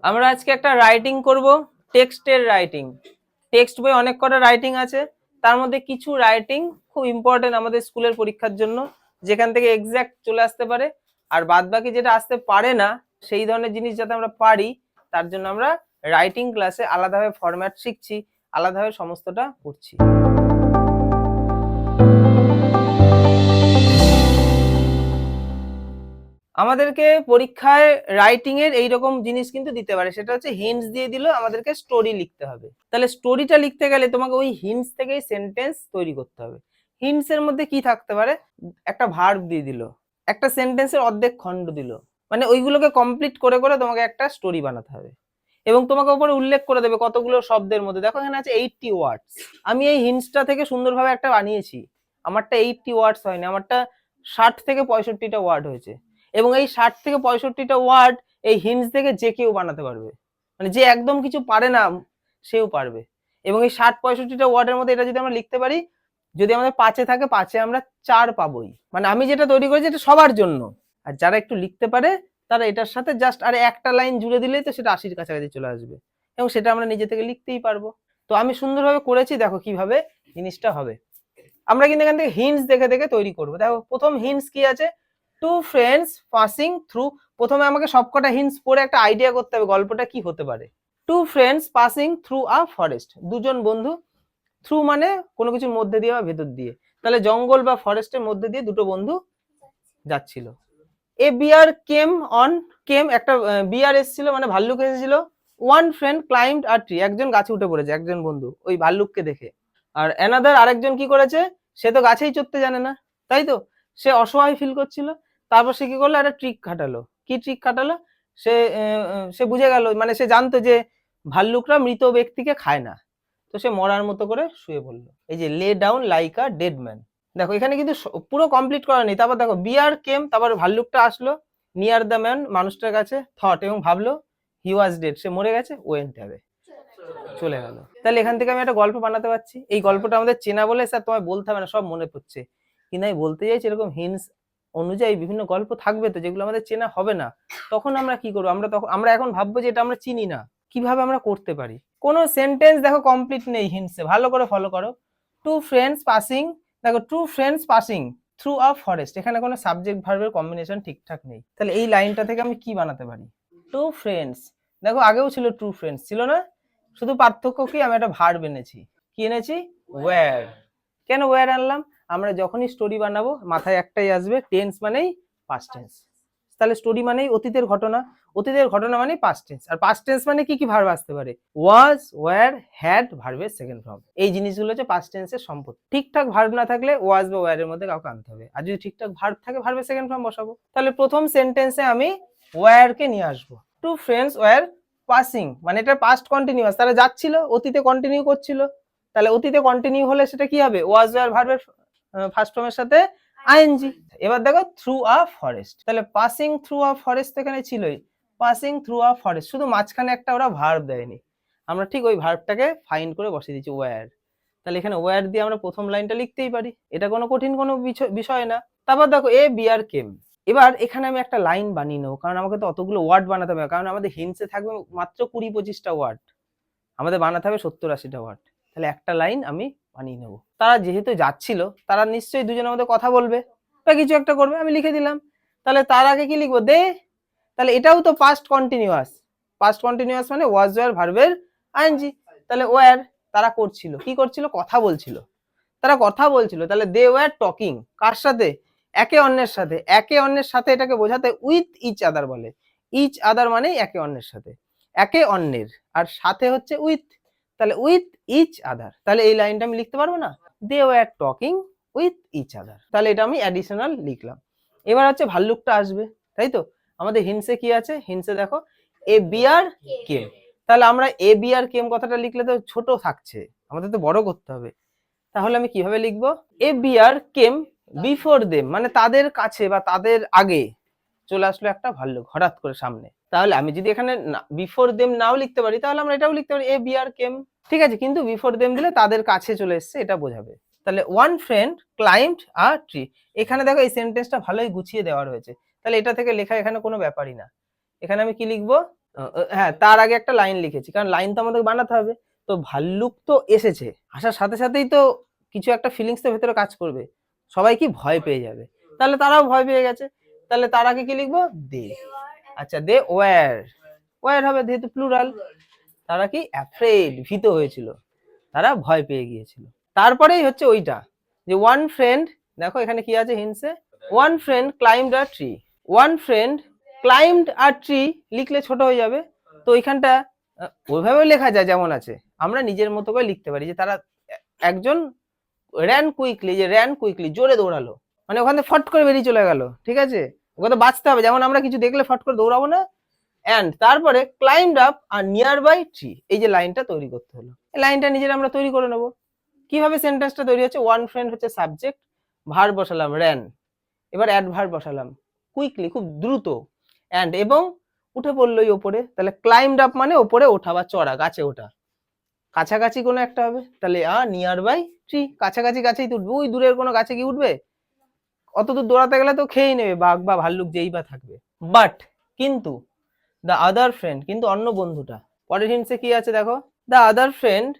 আমরা আজকে একটা রাইটিং করব, টেক্সটের রাইটিং। টেক্সট বই অনেক কটা রাইটিং আছে, তার মধ্যে কিছু রাইটিং খুব ইম্পর্টেন্ট আমাদের স্কুলের পরীক্ষার জন্য, যেখান থেকে এক্সাক্ট চলে আসতে পারে। আর বাদ বাকি যেটা আসতে পারে না, সেই ধরনের জিনিস যাতে আমরা পারি, তার জন্য আমরা রাইটিং ক্লাসে আলাদাভাবে ফরম্যাট শিখছি, আলাদাভাবে সমস্তটা পড়ছি। আমাদেরকে পরীক্ষায় রাইটিং এর এইরকম জিনিস কিন্তু দিতে পারে, সেটা হচ্ছে হিন্টস দিয়ে দিল, আমাদেরকে স্টোরি লিখতে হবে। তাহলে স্টোরিটা লিখতে গেলে তোমাকে ওই হিন্টস থেকেই সেন্টেন্স তৈরি করতে হবে। হিন্টস এর মধ্যে কি থাকতে পারে, একটা ভার্ব দিয়ে দিল, একটা সেন্টেন্সের অর্ধেক খণ্ড দিল, মানে ওইগুলোকে কমপ্লিট করে করে তোমাকে একটা স্টোরি বানাতে হবে। এবং তোমাকে উপরে উল্লেখ করে দেবে কতগুলো শব্দের মধ্যে, দেখো এখানে আছে 80 ওয়ার্ডস। আমি এই হিন্টসটা থেকে সুন্দরভাবে একটা বানিয়েছি। আমারটা 80 ওয়ার্ডস হয়নি, আমারটা 60 থেকে 65টা ওয়ার্ড হয়েছে। এবং এই 60 থেকে 65টা ওয়ার্ড এই হিন্টস থেকে যে কেউ বানাতে পারবে, মানে যে একদম কিছু পারে না সেও পারবে। এবং এই 60-65টা ওয়ার্ডের মধ্যে এটা যদি আমরা লিখতে পারি, যদি আমাদের 5-এ থাকে 5-এ আমরা 4 পাবোই। মানে আমি যেটা তৈরি করেছি এটা সবার জন্য, আর যারা একটু লিখতে পারে তারা এটার সাথে জাস্ট আরে একটা লাইন জুড়ে দিলেই তো সেটা 80-র কাছাকাছি চলে আসবে, এবং সেটা আমরা নিজে থেকে লিখতেই পারবো। তো আমি সুন্দরভাবে করেছি, দেখো কিভাবে জিনিসটা হবে। আমরা কিন্তু এখান থেকে হিন্টস দেখে দেখে তৈরি করবো। দেখো প্রথম হিন্টস কি আছে, টু ফ্রেন্ডস পাসিং থ্রু। প্রথমে আমাকে সবকটা হিন্টস পড়ে একটা আইডিয়া করতে হবে গল্পটা কি হতে পারে। Two friends passing through a forest, দুজন বন্ধু, থ্রু মানে কোনো কিছুর মধ্যে দিয়ে বা ভেতর দিয়ে, তাহলে জঙ্গল বা ফরেস্টের মধ্যে দিয়ে দুটো বন্ধু যাচ্ছিল। এ বিয়ার কেম অন, কেম একটা বিয়ার এসেছিল মানে ভাল্লুক এসেছিল। One friend climbed a tree, একজন গাছে উঠে পড়েছে, একজন বন্ধু ওই ভাল্লুককে দেখে। আর অ্যানাদার আরেকজন কি করেছে, সে তো গাছেই চড়তে জানে না, তাই তো, সে অসহায় ফিল করছিল। তারপর সে কি করলো, একটা ট্রিক খাটালো। কি ট্রিক খাটালো, সে সে বুঝে গেল, মানে সে জানতো যে ভাল্লুকরা মৃত ব্যক্তিকে খায় না, তো সে মরার মতো করে শুয়ে পড়লো। এই যে lay down like a dead man. দেখো এখানে কিন্তু পুরো কমপ্লিট করা নেই। তারপর দেখো বিয়ার কেম, তারপর ভাল্লুকটা আসলো নিয়ার দ্য ম্যান, মানুষটার কাছে, থট এবং ভাবলো, হি ওয়াজ ডেড, সে মরে গেছে, ওয়েন্ট অ্যাওয়ে, চলে গেল। তাহলে এখান থেকে আমি একটা গল্প বানাতে পারছি। এই গল্পটা আমাদের চেনা বলে স্যার তোমায় বলতে হবে না, সব মনে পড়ছে। কিন্তু আমি বলতে চাইছি এরকম হিন্টস অনুযায়ী বিভিন্ন গল্প থাকবে তো, যেগুলো আমাদের চেনা হবে না। তখন আমরা কি করবো, আমরা এখন ভাববো যে এটা আমরা চিনি না, কিভাবে আমরা করতে পারি। কোনো সেন্টেন্স দেখো কমপ্লিট নেই হিন্টসে, ভালো করে ফলো করো। টু ফ্রেন্ডস পাসিং, দেখো two friends passing through a forest, এখানে কোনো সাবজেক্ট ভার্বের কম্বিনেশন ঠিকঠাক নেই। তাহলে এই লাইনটা থেকে আমি কি বানাতে পারি, টু ফ্রেন্ডস, দেখো আগেও ছিল টু ফ্রেন্ডস, ছিল না? শুধু পার্থক্য কি, আমি একটা ভার্ব এনেছি। কি এনেছি, ওয়্যার। কেন ওয়্যার আনলাম, আমরা যখনই স্টোরি বানাবো মাথায় একটাই আসবে, টেন্স মানেই পাস্ট টেন্স। তাহলে স্টোরি মানেই অতীতের ঘটনা, অতীতের ঘটনা মানে পাস্ট টেন্স। আর পাস্ট টেন্স মানে কি কি ভার্ব আসতে পারে, ওয়াজ, ওয়্যার, হ্যাড, ভার্বের সেকেন্ড ফর্ম। এই জিনিসগুলো হচ্ছে পাস্ট টেন্সের সম্পদ। ঠিকঠাক ভার্ব না থাকলে ওয়াজ বা ওয়্যার এর মধ্যে কাউকে আনতে হবে, আর যদি ঠিকঠাক ভার্ব থাকে ভার্বের সেকেন্ড ফর্ম বসাবো। তাহলে প্রথম সেন্টেন্সে আমি ওয়্যার কে নিয়ে আসবো। টু ফ্রেন্ডস ওয়্যার পাসিং, মানে এটা পাস্ট কন্টিনিউয়াস, তারা যাচ্ছিল, অতীতে কন্টিনিউ করছিল। তাহলে অতীতে কন্টিনিউ হলে সেটা কি হবে, ওয়াজ ওয়্যার ভার্বের ফার্স্ট ফর্মের সাথে আইএনজি। এবার দেখো থ্রু আ ফরেস্ট, তাহলে পাসিং থ্রু আ ফরেস্ট এখানে ছিলই, পাসিং থ্রু আ ফরেস্ট, শুধু মাঝখানে একটা ওরা ভার্ব দেয়নি, আমরা ঠিক ওই ভার্বটাকে ফাইন্ড করে বসিয়ে দিচ্ছি ওয়্যার। তাহলে এখানে ওয়্যার দিয়ে আমরা প্রথম লাইনটা লিখতেই পারি, এটা কোনো কঠিন কোনো বিষয় না। তারপর দেখো এ বিয়ার কেম, এবার এখানে আমি একটা লাইন বানিয়ে নেবো, কারণ আমাকে তো অতগুলো ওয়ার্ড বানাতে হবে, কারণ আমাদের হিন্টসে থাকবে মাত্র 20-25টা ওয়ার্ড, আমাদের বানাতে হবে 70-80টা ওয়ার্ড। তাহলে একটা লাইন আমি বানিয়ে নেবো। তারা যেহেতু যাচ্ছিল, তারা নিশ্চয়ই দুজনের মধ্যে কথা বলবে বা কিছু একটা করবে, আমি লিখে দিলাম। তাহলে তার আগে কি লিখবো, দে। তাহলে এটাও তো পাস্ট কন্টিনিউয়াস, পাস্ট কন্টিনিউয়াস মানে ওয়াজ ওয়্যার ভার্বের আইএনজি। তাহলে ওয়্যার, তারা করছিল, কি করছিল, কথা বলছিল, তারা কথা বলছিল। তাহলে দে ওয়্যার টকিং, কার সাথে, একে অন্যের সাথে। একে অন্যের সাথে এটাকে বোঝাতে উইথ ইচ আদার বলে, ইচ আদার মানে একে অন্যের সাথে, একে অন্যের, আর সাথে হচ্ছে উইথ, তাহলে উইথ ইচ আদার। তাহলে এই লাইনটা আমি লিখতে পারবো না, they were talking with each other, তাহলে এটা আমি অ্যাডিশনাল লিখলাম। এবার হচ্ছে ভাল্লুকটা আসবে, তাই তো। আমাদের হিন্সে কি আছে, হিন্সে দেখো এ বিয়ার কেম, তাহলে আমরা এ বিয়ার কেম কথাটা লিখলে তো ছোট থাকছে, আমাদের তো বড় করতে হবে। তাহলে আমি কিভাবে লিখবো, এ বিয়ার কেম বিফোর দেম, মানে তাদের কাছে বা তাদের আগে চলে আসলো একটা ভাল্লুক হঠাৎ করে সামনে। তাহলে আমি যদি এখানে বিফোর দেম নাও লিখতে পারি, তাহলে আমরা এটাও লিখতে পারি এ বিয়ার কেম, ঠিক আছে। কিন্তু বিফোর দেম দিলে তাদের কাছে চলে এসছে এটা বোঝাবে। তাহলে one friend climbed a tree, এখানে দেখো এই সেন্টেন্সটা ভালোই গুছিয়ে দেওয়া রয়েছে, তাহলে এটা থেকে লেখা এখানে কোনো ব্যাপারই না। এখানে আমি কি লিখবো, হ্যাঁ, তার আগে একটা লাইন লিখেছি, কারণ লাইন তো আমাদের বানাতে হবে। তো ভাল্লুক তো এসেছে, আসার সাথে সাথেই তো কিছু একটা ফিলিংস তো ভেতরে কাজ করবে, সবাই কি ভয় পেয়ে যাবে, তাহলে তারাও ভয় পেয়ে গেছে, তাহলে তার আগে কি লিখবো, দে। আচ্ছা, দে ওয়্যার, ওয়্যার হবে যেহেতু প্লুরাল। তারা কি অ্যাফ্রেড, ভীত হয়েছিল, তারা ভয় পেয়ে গিয়েছিল। তারপরেই হচ্ছে ওইটা, যে ওয়ান ফ্রেন্ড, দেখো এখানে কি আছে হিন্টসে, one friend climbed a tree. One friend climbed a tree লিখলে ছোট হয়ে যাবে, তো ওইখানটা ওইভাবে লেখা যায় যেমন আছে, আমরা নিজের মতো করে লিখতে পারি যে তারা একজন র্যান কুইকলি, যে র্যান কুইকলি জোরে দৌড়ালো, মানে ওখানে ফট করে বেরিয়ে চলে গেল, ঠিক আছে, ওকে তো বাঁচতে হবে, যেমন আমরা কিছু দেখলে ফট করে দৌড়াবো না। অ্যান্ড তারপরে climbed up a nearby tree, এই যে লাইনটা তৈরি করতে হলো, এই লাইনটা নিজেরা আমরা তৈরি করে নেবো। কিভাবে সেন্টেন্সটা তৈরি হচ্ছে, ওয়ান ফ্রেন্ড হচ্ছে সাবজেক্ট, ভার্ব বসালাম র্যান, এবার অ্যাডভার্ব বসালাম কুইকলি, খুব দ্রুত, অ্যান্ড এবং উঠে পড়লো ওই ওপরে, তাহলে ক্লাইম্বড আপ মানে ওপরে ওঠা বা চড়া, গাছে ওঠা, কাছাকাছি কোনো একটা হবে, তাহলে নিয়ার বাই ট্রি, কাছাকাছি গাছেই তো উঠবে, ওই দূরের কোনো গাছে কি উঠবে, অত দূর দৌড়াতে গেলে তো খেয়েই নেবে বাঘ বা ভাল্লুক যেই বা থাকবে। বাট কিন্তু দ্য আদার ফ্রেন্ড, কিন্তু অন্য বন্ধুটা, পরের হিন্টসে কি আছে দেখো, the other friend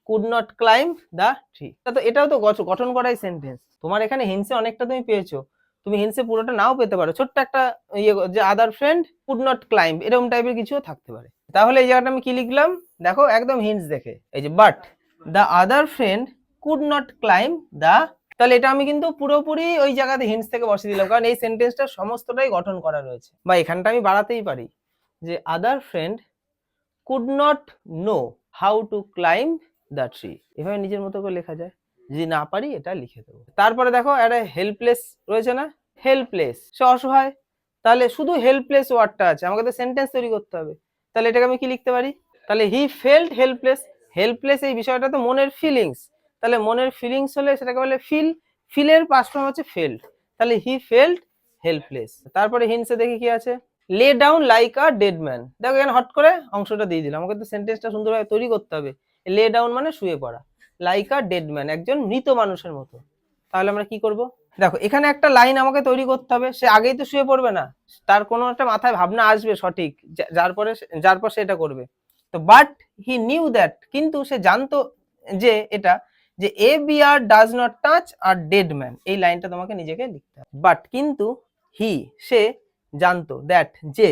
could not climb the tree, তো এটাও তো গঠন করাই সেন্টেন্স, তোমার এখানে হিন্টসে অনেকটা তুমি পেয়েছো, তুমি হিন্টসে পুরোটা নাও পেতে পারো, ছোট্ট একটা ইয়ে, যে আদার ফ্রেন্ড কুড নট ক্লাইম্ব এরকম টাইপের কিছুও থাকতে পারে। তাহলে এই জায়গাটা আমি কি লিখলাম দেখো, একদম হিন্টস দেখে, এই যে but the other friend could not climb the, তাহলে এটা আমি কিন্তু পুরোপুরি ওই জায়গাতে হিন্টস থেকে বসিয়ে দিলাম, কারণ এই সেন্টেন্সটা সমস্তটাই গঠন করা রয়েছে, বা এখানটা আমি বাড়াতেই পারি, যে আদার friend could not know how to climb the tree, এভাবে নিজের মতো করে লেখা যায়, যদি না পারি এটা লিখে দেবো। তারপরে দেখো একটা হেল্পলেস রয়েছে না, হেল্পলেস, সে অসহায়, তাহলে শুধু হেল্পলেস ওয়ার্ডটা আছে, আমাকে তো সেন্টেন্স তৈরি করতে হবে, তাহলে এটাকে আমি কি লিখতে পারি, তাহলে হি ফেল্ট হেল্পলেস, হেল্পলেস এই বিষয়টা তো মনের ফিলিংস, তাহলে মনের ফিলিংস হলে সেটাকে বলে ফিল, ফিলের পাস্ট ফর্ম হচ্ছে ফেল্ট, তাহলে হি ফেল্ট হেল্পলেস। তারপরে হিন্টসে দেখি কি আছে, lay down like a dead man, দেখো এখানে হট করে অংশটা দিয়ে দিলাম, আমাকে তো সেন্টেন্সটা সুন্দরভাবে তৈরি করতে হবে, লে ডাউন মানে শুয়ে পড়া, লাইক আ ডেড ম্যান একজন মৃত মানুষের মতো, তাহলে আমরা কি করব, দেখো এখানে একটা লাইন আমাকে তৈরি করতে হবে, সে আগেই তো শুয়ে পড়বে না, তার কোনো একটা মাথায় ভাবনা আসবে সঠিক, যার পর সে এটা করবে, তো বাট হি নিউ দ্যাট, কিন্তু সে জানতো যে এটা, যে a bear does not touch a dead man, এই লাইনটা তোমাকে নিজেকে লিখতে হবে, বাট কিন্তু হি সে জানতো, দ্যাট যে,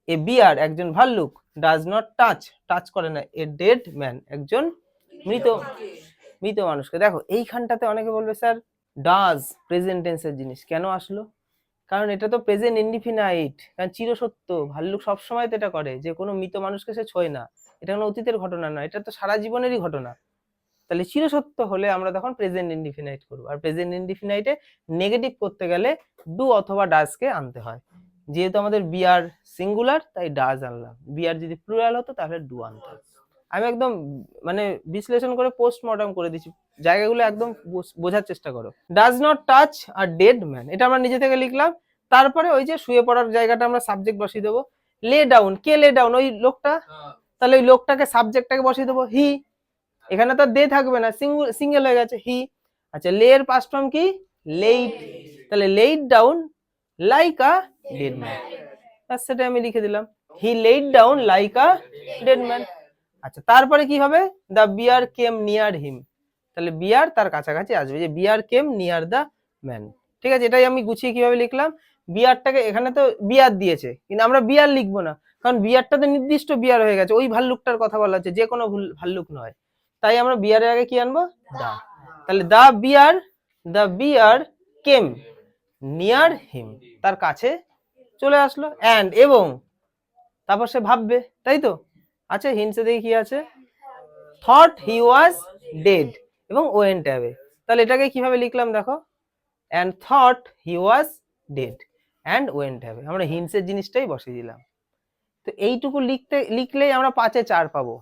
এ বিয়ার একজন ভাল্লুক, ডাজ নট টাচ টাচ করে না, এ ডেড ম্যান একজন মৃত মৃত মানুষকে। দেখো এইখানটাতে অনেকে বলবে স্যার ডাজ প্রেজেন্ট টেন্সের জিনিস কেন আসলো, কারণ এটা তো প্রেজেন্ট ইনডিফিনাইট, কারণ চিরসত্য, ভাল্লুক সবসময় তো এটা করে, যে কোনো মৃত মানুষকে সে ছোঁয় না, এটা কোনো অতীতের ঘটনা না, এটা তো সারা জীবনেরই ঘটনা, তাহলে চিরসত্য হলে আমরা তখন প্রেজেন্ট ইনডিফিনাইট করবো, আর প্রেজেন্ট ইনডিফিনাইটে নেগেটিভ করতে গেলে ডু অথবা ডাজকে আনতে হয়, যেহেতু আমাদের বিআর সিঙ্গুলার তাই ডাজ আনলাম, বিআর যদি প্লুরাল হতো তাহলে ডু আনতাম। আমি একদম মানে বিশ্লেষণ করে পোস্টমর্টম করে দিচ্ছি, জায়গাগুলো একদম বোঝার চেষ্টা করো। Does not touch a dead man, এটা আমরা নিজে থেকে লিখলাম, তারপরে ওই যে শুয়ে পড়ার জায়গাটা আমরা সাবজেক্ট বসিয়ে দেবো, লে ডাউন, কে লে ডাউন, ওই লোকটা, তাহলে ওই লোকটাকে সাবজেক্টটাকে বসিয়ে দেবো হি, এখানে তো দে থাকবে না, সিঙ্গেল হয়ে গেছে হি। আচ্ছা, লে এর পাস্ট ফর্ম কি, লেইট, তাহলে laid down like a dead man, সেটা আমি লিখে দিলাম, he laid down like a dead man. আচ্ছা, তারপরে কি হবে, দ্য বিয়ার কেম নিয়ার হিম, তাহলে বিয়ার তার কাছাকাছি আসবে, যে বিয়ার কেম নিয়ার দ্য ম্যান, ঠিক আছে, এটাই আমি গুছিয়ে কিভাবে লিখলাম, বিয়ারটাকে এখানে তো বিয়ার দিয়েছে, কিন্তু আমরা বিয়ার লিখবো না, কারণ বিয়ারটা তো নির্দিষ্ট বিয়ার হয়ে গেছে, ওই ভাল্লুকটার কথা বলা হচ্ছে, যে কোনো ভাল্লুক নয়, তাই আমরা বিয়ারের আগে কি আনবো, দা, তাহলে দ্য বিয়ার কেম নিয়ার হিম, তার কাছে চলে আসলো, অ্যান্ড এবং, তারপর সে ভাববে, তাই তো। আচ্ছা, হিন্টসে দেখি কি আছে, থট হি ওয়াজ ডেড এবং ওয়েন্ট অ্যাওয়ে, তাহলে এটাকে কিভাবে লিখলাম দেখো, and thought he was dead and went away, আমরা হিন্টসের জিনিসটাই বসিয়ে দিলাম, তো এইটুকু লিখলেই আমরা 5-এ 4 পাবো,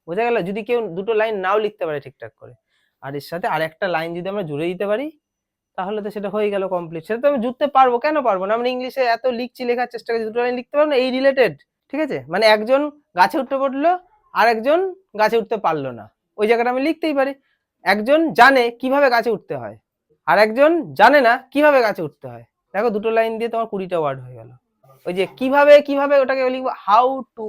বোঝা গেল, যদি কেউ দুটো লাইন নাও লিখতে পারে ঠিকঠাক করে, আর এর সাথে আরেকটা লাইন যদি আমরা জুড়ে দিতে পারি, তাহলে তো সেটা হয়ে গেল কমপ্লিট, সেটা তো আমি জুড়তে পারবো, কেন পারবো না, আমরা ইংলিশে এত লিখছি, লেখার চেষ্টা করছি, দুটো লাইন লিখতে পারবো না এই রিলেটেড, ঠিক আছে, মানে একজন গাছে উঠতে পারলো আর একজন গাছে উঠতে পারলো না, ওই জায়গাটা আমি লিখতেই পারি, একজন জানে কিভাবে গাছে উঠতে হয় আর একজন জানে না কিভাবে গাছে উঠতে হয়, দেখো দুটো লাইন দিয়ে তোমার 20টা ওয়ার্ড হয়ে গেল। ওই যে কিভাবে কিভাবে ওটাকে লিখবো, হাউ টু।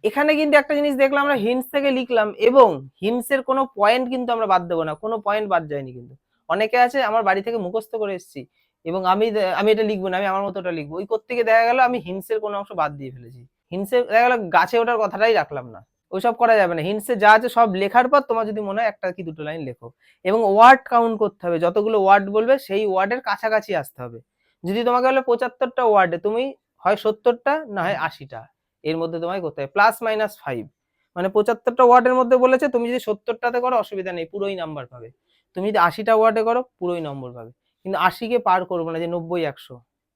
এখানে কিন্তু একটা জিনিস দেখলাম, আমরা হিন্টস থেকে লিখলাম এবং হিন্টস এর কোনো পয়েন্ট কিন্তু আমরা বাদ দেবো না, কোনো পয়েন্ট বাদ যায়নি কিন্তু। অনেকে আছে আমার বাড়ি থেকে মুখস্থ করে এসেছি এবং আমি আমি এটা লিখবো না, আমি আমার মতো ওটা লিখবো, ওই করতে গিয়ে দেখা গেল আমি হিন্টস এর কোনো অংশ বাদ দিয়ে ফেলেছি, হিন্টস এর দেখা গেল গাছে ওঠার কথাটাই রাখলাম না। ওইসব করা যাবে না, হিন্টস এ যা আছে সব লেখার পর তোমার যদি মনে হয় একটা কি দুটো লাইন লেখো এবং ওয়ার্ড কাউন্ট করতে হবে, যতগুলো ওয়ার্ড বলবে সেই ওয়ার্ডের কাছাকাছি আসতে হবে। যদি তোমাকে বলে 75টা ওয়ার্ডে, তুমি হয় 70টা না হয় 80টা এর মধ্যে তোমায় করতে হবে, +-5, মানে 75টা ওয়ার্ডের মধ্যে বলেছে, তুমি যদি 70টাতে করো অসুবিধা নেই, পুরোই নাম্বার পাবে। তুমি যদি 80টা ওয়ার্ডে করো পুরোই নম্বর পাবে, কিন্তু 80কে পার করবো না যে 90-100,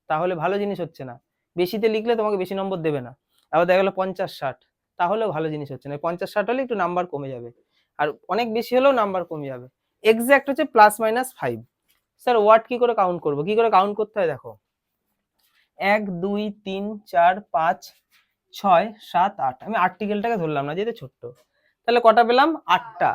তাহলে ভালো জিনিস হচ্ছে না। বেশিতে লিখলে তোমাকে বেশি নম্বর দেবে না, আবার দেখা গেলো 50-60, তাহলেও ভালো জিনিস হচ্ছে না। 50-60 হলে একটু নাম্বার কমে যাবে, আর অনেক বেশি হলেও নাম্বার কমে যাবে। এক্সাক্ট হচ্ছে +-5। স্যার ওয়ার্ড কি করে কাউন্ট করবো, কি করে কাউন্ট করতে হয় দেখো, 1 2 3 4 5 6 7 8, আমি আর্টিকেলটাকে ধরলাম না যেহেতু ছোট্ট, তাহলে কটা পেলাম, 8টা।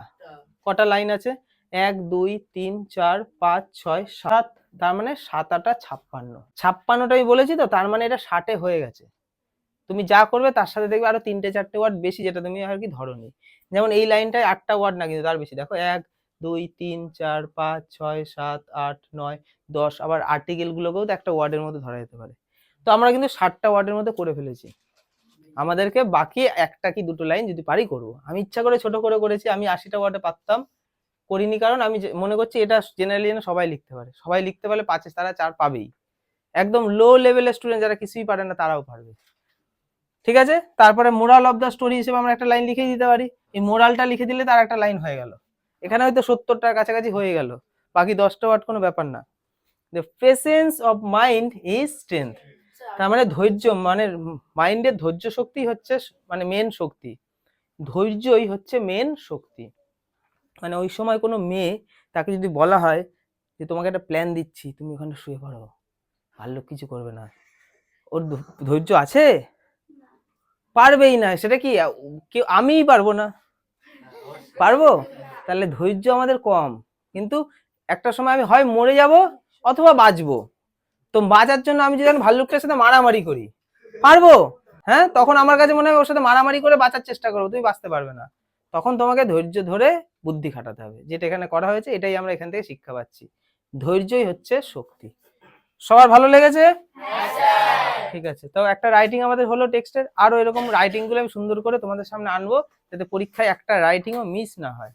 কটা লাইন আছে, 1 2 3 4 5 6 7, তার মানে 7 8 56। 56টাই বলেছি তো, তার মানে এটা 60-এ হয়ে গেছে। তুমি যা করবে তার সাথে দেখবে আরো 3-4টে ওয়ার্ড বেশি, যেটা তুমি আর কি ধরোনি। যেমন এই লাইনটায় 8টা ওয়ার্ড না, কিন্তু তার বেশি, দেখো 1 2 3 4 5 6 7 8 9 10, আবার আর্টিকেল গুলোকেও তো একটা ওয়ার্ডের মধ্যে ধরা যেতে পারে। তো আমরা কিন্তু 60টা ওয়ার্ডের মধ্যে করে ফেলেছি, আমাদেরকে বাকি একটা কি দুটো লাইন যদি পারি করবো। আমি ইচ্ছা করে ছোট করে করেছি, আমি 80টা ওয়ার্ডে পারতাম, করিনি, কারণ আমি মনে করছি এটা জেনারেলি যেন সবাই লিখতে পারে, সবাই লিখতে পারলে 5-এ তারা 4 পাবেই, একদম লো লেভেলের স্টুডেন্ট যারা কিছুই পারে না তারাও পারবে। ঠিক আছে, তারপরে মোরাল অফ দ্য স্টোরি হিসেবে আমরা একটা লাইন লিখে দিতে পারি, এই মোরালটা লিখে দিলে তার একটা লাইন হয়ে গেল, এখানে হয়তো 70টার কাছাকাছি হয়ে গেল, বাকি 10টা ওয়ার্ড কোনো ব্যাপার না। The presence of mind is strength, তার মানে ধৈর্য, মানে মাইন্ডের ধৈর্য শক্তি হচ্ছে মানে মেন শক্তি, ধৈর্যই হচ্ছে মেন শক্তি। মানে ওই সময় কোনো মেয়ে, তাকে যদি বলা হয় যে তোমাকে একটা প্ল্যান দিচ্ছি, তুমি ওখানে শুয়ে পড়ো, আর লোক কিছু করবে না, ওর ধৈর্য আছে? পারবেই না। সেটা কি কেউ, আমিই পারবো না, পারবো? তাহলে ধৈর্য আমাদের কম, কিন্তু একটা সময় আমি হয় মরে যাব অথবা বাঁচবো, তো বাঁচার জন্য আমি যদি ভাল্লুকটার সাথে মারামারি করি, পারবো? হ্যাঁ, তখন আমার কাছে মনে হয় ওর সাথে মারামারি করে বাঁচার চেষ্টা করবো, তুমি বাঁচতে পারবে না। তখন তোমাকে ধৈর্য ধরে বুদ্ধি খাটাতে হবে, যেটা এখানে করা হয়েছে, এটাই আমরা এখান থেকে শিক্ষা পাচ্ছি, ধৈর্যই হচ্ছে শক্তি। সবার ভালো লেগেছে? ঠিক আছে, তো একটা রাইটিং আমাদের হলো টেক্সটের, আরো এরকম রাইটিং গুলো আমি সুন্দর করে তোমাদের সামনে আনবো, যাতে পরীক্ষায় একটা রাইটিংও মিস না হয়।